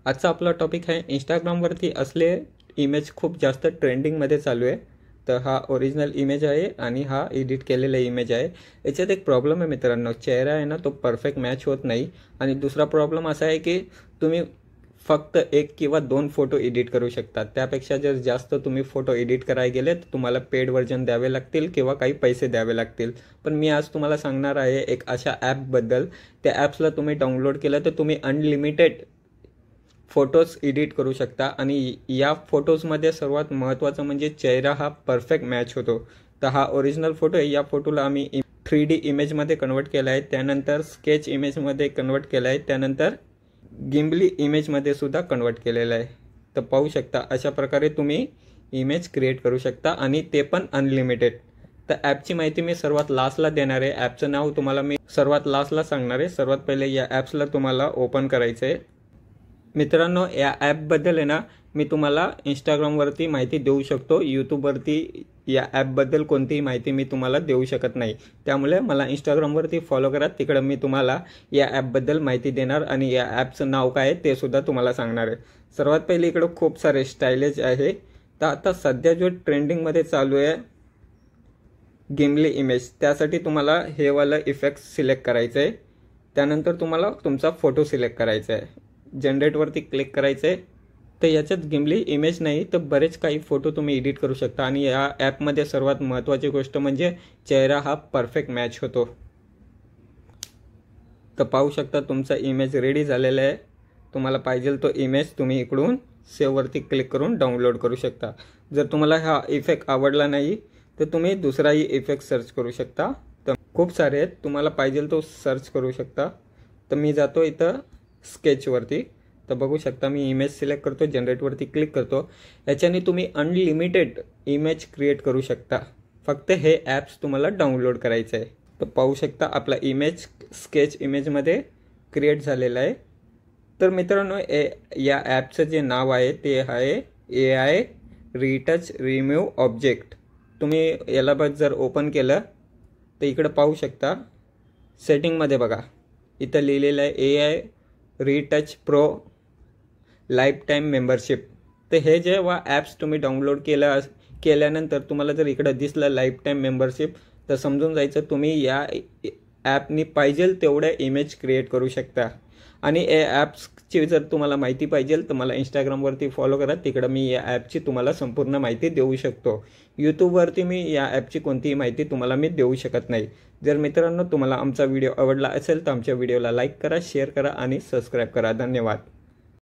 आजचा आपला टॉपिक आहे इंस्टाग्रामवरती असले इमेज खूप जास्त ट्रेंडिंगमध्ये चालू आहे। तर हा ओरिजिनल इमेज आहे आणि हा एडिट केलेला इमेज आहे। याच्यात एक प्रॉब्लेम आहे मित्रांनो, चेहरा आहे ना तो परफेक्ट मॅच होत नाही। आणि दुसरा प्रॉब्लेम असा आहे की तुम्ही फक्त एक किंवा दोन फोटो एडिट करू शकता। त्यापेक्षा जर जास्त तुम्ही फोटो एडिट करायला गेले तर तुम्हाला पेड वर्जन द्यावे लागतील किंवा काही पैसे द्यावे लागतील। पण मी आज तुम्हाला सांगणार आहे एक अशा ॲपबद्दल। त्या ॲप्सला तुम्ही डाउनलोड केलं तर तुम्ही अनलिमिटेड फोटोज एडिट करू शकता आणि या फोटोजमध्ये सर्वात महत्त्वाचं म्हणजे चेहरा हा परफेक्ट मॅच होतो। तर हा ओरिजिनल फोटो आहे। या फोटोला आम्ही 3D इमेजमध्ये कन्वर्ट केला आहे, त्यानंतर स्केच इमेजमध्ये कन्वर्ट केला आहे, त्यानंतर गिम्बली इमेजमध्ये सुद्धा कन्वर्ट केलेला आहे। तर पाहू शकता अशा प्रकारे तुम्ही इमेज क्रिएट करू शकता आणि ते पण अनलिमिटेड। तर ॲपची माहिती मी सर्वात लास्टला देणार आहे। ॲपचं नाव तुम्हाला मी सर्वात लास्टला सांगणार आहे। सर्वात पहिले या ॲप्सला तुम्हाला ओपन करायचं आहे। मित्रांनो, या ॲपबद्दल आहे ना मी तुम्हाला इंस्टाग्रामवरती माहिती देऊ शकतो, यूट्यूबवरती या ॲपबद्दल कोणतीही माहिती मी तुम्हाला देऊ शकत नाही। त्यामुळे मला इंस्टाग्रामवरती फॉलो करा, तिकडं मी तुम्हाला या ॲपबद्दल माहिती देणार आणि या ॲपचं नाव काय आहे ते सुद्धा तुम्हाला सांगणार आहे। सर्वात पहिले इकडं खूप सारे स्टाईलेज आहे। तर आता सध्या जो ट्रेंडिंगमध्ये चालू आहे गिम्बली इमेज, त्यासाठी तुम्हाला हे वाला इफेक्ट सिलेक्ट करायचं आहे। त्यानंतर तुम्हाला तुमचा फोटो सिलेक्ट करायचा आहे, जनरेटवरती क्लिक करायचं आहे। तर याच्यात गिम्बली इमेज नाही तर बरेच काही फोटो तुम्ही एडिट करू शकता आणि या ॲपमध्ये सर्वात महत्त्वाची गोष्ट म्हणजे चेहरा हा परफेक्ट मॅच होतो। तर पाहू शकता तुमचा इमेज रेडी झालेला आहे। तुम्हाला पाहिजे तो इमेज तुम्ही इकडून सेव्हवरती क्लिक करून डाउनलोड करू शकता। जर तुम्हाला हा इफेक्ट आवडला नाही तर तुम्ही दुसराही इफेक्ट सर्च करू शकता। तर खूप सारे आहेत, तुम्हाला पाहिजे तो सर्च करू शकता। तर मी जातो इथं स्केचवरती। तर बघू शकता मी इमेज सिलेक्ट करतो, जनरेटवरती क्लिक करतो। याच्याने तुम्ही अनलिमिटेड इमेज क्रिएट करू शकता, फक्त हे ॲप्स तुम्हाला डाउनलोड करायचं आहे। तर पाहू शकता आपला इमेज स्केच इमेजमध्ये क्रिएट झालेला आहे। तर मित्रांनो, या ॲपचं जे नाव आहे ते आहे AI रिटच रिमूव्ह ऑब्जेक्ट। तुम्ही याला जर ओपन केलं तर इकडं पाहू शकता सेटिंगमध्ये बघा, इथं लिहिलेलं आहे AI retouch pro life time membership. तर हे जेव्हा ॲप्स तुम्ही डाउनलोड केल्यानंतर तुम्हाला जर इकडं दिसलं लाईफ टाईम मेंबरशिप, तर समजून जायचं तुम्ही या ॲपनी पाहिजे तेवढ्या इमेज क्रिएट करू शकता। आणि या ॲप्सची जर तुम्हाला माहिती पाहिजे तर मला इंस्टाग्रामवरती फॉलो करा, तिकडं मी या ॲपची तुम्हाला संपूर्ण माहिती देऊ शकतो। यूट्यूबवरती मी या ॲपची कोणतीही माहिती तुम्हाला मी देऊ शकत नाही। जर मित्रांनो तुम्हाला आमचा व्हिडिओ आवडला असेल तर आमच्या व्हिडिओला लाईक करा, शेअर करा आणि सबस्क्राईब करा। धन्यवाद।